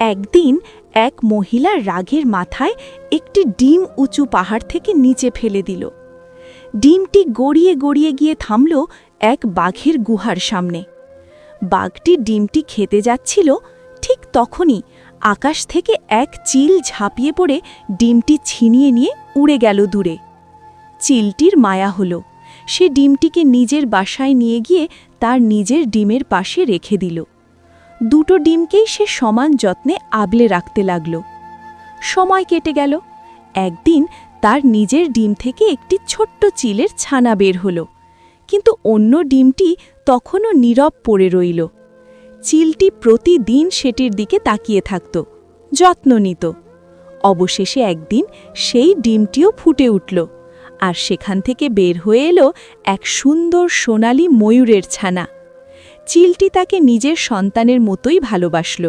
একদিন এক মহিলা রাগের মাথায় একটি ডিম উঁচু পাহাড় থেকে নিচে ফেলে দিল। ডিমটি গড়িয়ে গড়িয়ে গিয়ে থামল এক বাঘের গুহার সামনে। বাঘটি ডিমটি খেতে যাচ্ছিল, ঠিক তখনই আকাশ থেকে এক চিল ঝাঁপিয়ে পড়ে ডিমটি ছিনিয়ে নিয়ে উড়ে গেল দূরে। চিলটির মায়া হল, সে ডিমটিকে নিজের বাসায় নিয়ে গিয়ে তার নিজের ডিমের পাশে রেখে দিল। দুটো ডিমকেই সে সমান যত্নে আগলে রাখতে লাগল। সময় কেটে গেল। একদিন তার নিজের ডিম থেকে একটি ছোট্ট চিলের ছানা বের হল, কিন্তু অন্য ডিমটি তখনও নীরব পড়ে রইল। চিলটি প্রতিদিন সেটির দিকে তাকিয়ে থাকত, যত্ন নিত। অবশেষে একদিন সেই ডিমটিও ফুটে উঠল, আর সেখান থেকে বের হয়ে এলো এক সুন্দর সোনালী ময়ূরের ছানা। চিলটি তাকে নিজের সন্তানের মতোই ভালোবাসল।